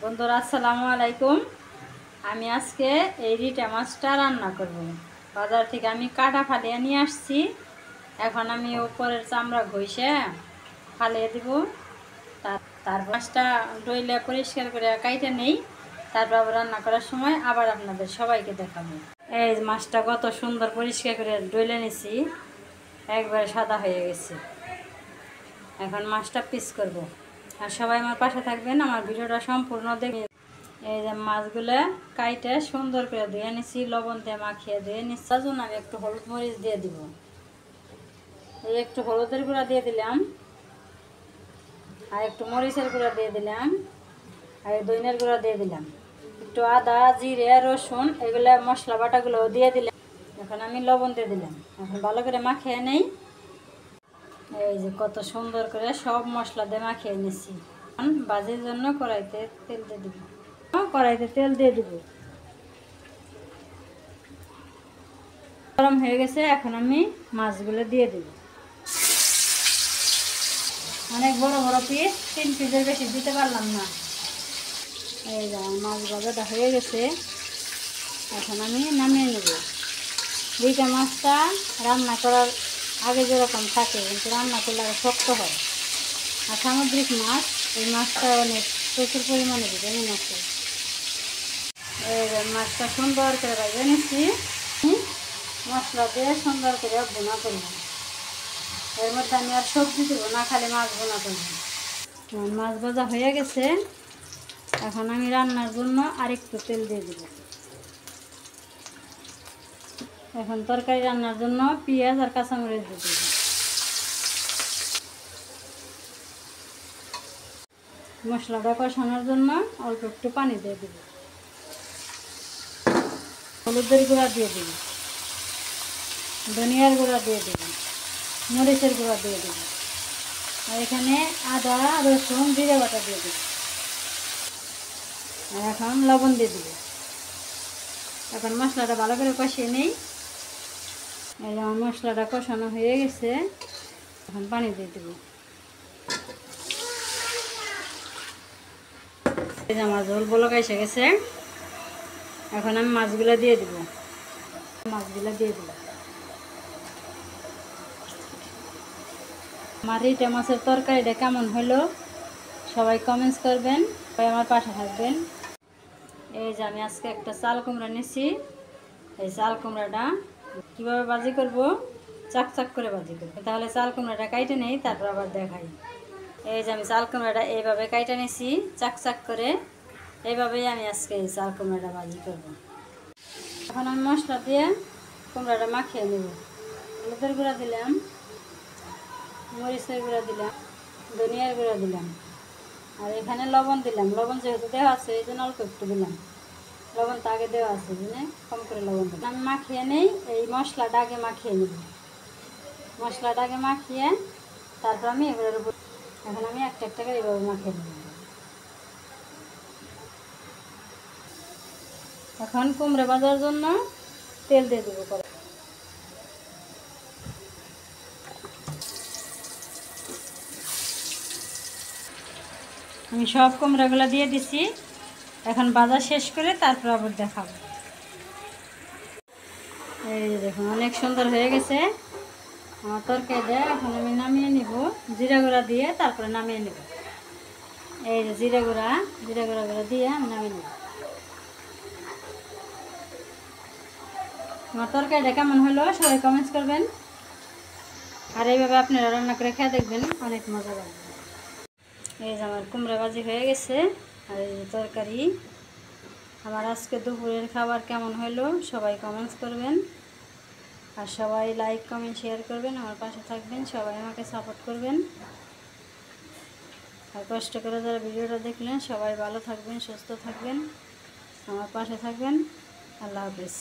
বন্ধুরা আসসালামু আলাইকুম। আমি আজকে এই রিটা মাছটা রান্না করব। বাজার থেকে আমি কাটা ফালিয়ে নিয়ে আসছি। এখন আমি উপরের চামড়া ঘষে ফালিয়ে দিব। তারপর মাছটা ডইলে পরিষ্কার করে কাইটে নেই। তারপর আবার রান্না করার সময় আবার আপনাদের সবাইকে দেখাবো। এই মাছটা কত সুন্দর পরিষ্কার করে ডইলে নিছি, একবারে সাদা হয়ে গেছে। এখন মাছটা পিস করব। আর সবাই আমার পাশে থাকবেন, আমার ভিডিওটা সম্পূর্ণ দেখবেন। এই যে মাছগুলো কাইটে সুন্দর করে ধুয়ে নিচ্ছি, লবণ দিয়ে মাখিয়ে ধুয়ে নিচ্ছি। তার জন্য আমি একটু হলুদ মরিচ দিয়ে দিব। এই একটু হলুদের গুঁড়া দিয়ে দিলাম, আর একটু মরিচের গুঁড়া দিয়ে দিলাম, আর দইনের গুঁড়া দিয়ে দিলাম, একটু আদা জিরে রসুন এগুলো মশলা বাটাগুলো দিয়ে দিলাম। এখন আমি লবণ দিয়ে দিলাম। এখন ভালো করে মাখিয়ে নেই। এই যে কত সুন্দর করে সব মশলা দিয়ে মাখিয়ে নিচ্ছি। ভাজির জন্য কড়াইতে তেল দিয়ে দিব। কড়াইতে তেল দিয়ে দিব। গরম হয়ে গেছে, এখন আমি মাছগুলো দিয়ে দিব। অনেক বড় বড় পিস, 3 পিসের বেশি দিতে পারলাম না। এই যে মাছ ভাজাটা হয়ে গেছে, এখন আমি নামিয়ে নেব। রিটা মাছটা রান্না করার আগে যেরকম থাকে, কিন্তু রান্না করলে আরও শক্ত হয়। আর সামুদ্রিক মাছ, এই মাছটা অনেক প্রচুর পরিমাণে ভিটামিন আছে। এই মাছটা সুন্দর করে ভেজে নিচ্ছি। মশলা দিয়ে সুন্দর করে ভুনা করব। এর মধ্যে আমি আর সবজি দেবো না, খালি মাছ ভুনা করব। মাছ ভাজা হয়ে গেছে, এখন আমি রান্নার জন্য আরেকটু তেল দিয়ে দেব। এখন তরকারি রান্নার জন্য পেঁয়াজ আর কাঁচামরিচ দিয়ে দেব। মশলাটা কষানোর জন্য অল্প একটু পানি দিয়ে দেব। হলুদের গুঁড়া দিয়ে দেব, ধনিয়ার গুঁড়া দিয়ে দেব, মরিচের গুঁড়া দিয়ে দেব, আর এখানে আদা রসুন জিরে বাটা দিয়ে দেব। আর এখন লবণ দিয়ে দেব। এখন মশলাটা ভালো করে কষিয়ে নেই। এই যেমন মশলাটা কষানো হয়ে গেছে, এখন পানি দিয়ে দেব। এই যে আমার ঝোল বলক এসে গেছে, এখন আমি মাছগুলো দিয়ে দেব। মাছগুলো দিয়ে দেব। আমার রিটা মাছের তরকারিটা কেমন হলো সবাই কমেন্টস করবেন, সবাই আমার পাশে থাকবেন। এই যে আমি আজকে একটা চাল কুমড়া নিয়েছি। এই চাল কুমড়াটা কীভাবে ভাজি করব, চাকচাক করে ভাজি করব। তাহলে চাল কুমড়াটা কাইটে নেই, তারপর আবার দেখাই। এই যে আমি চাল কুমড়াটা এইভাবে কাইটে নিয়েছি চাকচাক করে। এইভাবেই আমি আজকে এই চাল কুমড়াটা ভাজি করব। এখন আমি মশলা দিয়ে কুমড়াটা মাখিয়ে নেব। হলুদের গুঁড়া দিলাম, মরিচের গুঁড়া দিলাম, ধনিয়ার গুঁড়া দিলাম, আর এখানে লবণ দিলাম। লবণ যেহেতু দেওয়া আছে এই জন্য অল্প একটু দিলাম। লবণটা আগে দেওয়া আছে, বুঝলে কম করে লবণ দিলাম। আমি মাখিয়ে নেই, এই মশলাটা আগে মাখিয়ে নেব। মশলাটা আগে মাখিয়ে তারপর আমি এগুলোর উপর এখন আমি একটা একটা করে এইভাবে মাখিয়ে নেব। এখন কুমড়ো ভাজার জন্য তেল দিয়ে দেবো। করে আমি সব কুমড়োগুলো দিয়ে দিছি। এখন ভাজা শেষ করে তারপর আবার দেখাবো। এই যে দেখুন অনেক সুন্দর হয়ে গেছে আমার তরকারিটা। এখন আমি নামিয়ে নিব, জিরা গুঁড়া দিয়ে তারপরে নামিয়ে নেব। এই যে জিরা গুঁড়া দিয়ে আমি নামিয়ে নেব। আমার তরকারিটা কেমন হলো সবাই কমেন্টস করবেন, আর এইভাবে আপনারা রান্না করে খেয়ে দেখবেন, অনেক মজা লাগবে। এই যে আমার কুমড়া ভাজি হয়ে গেছে, আর এই যে তরকারি। আমার আজকে দুপুরের খাবার কেমন হলো সবাই কমেন্টস করবেন, আর সবাই লাইক কমেন্ট শেয়ার করবেন, আমার পাশে থাকবেন, সবাই আমাকে সাপোর্ট করবেন। আর কষ্ট করে যারা ভিডিওটা দেখলেন সবাই ভালো থাকবেন, সুস্থ থাকবেন, আমার পাশে থাকবেন। আল্লাহ হাফেজ।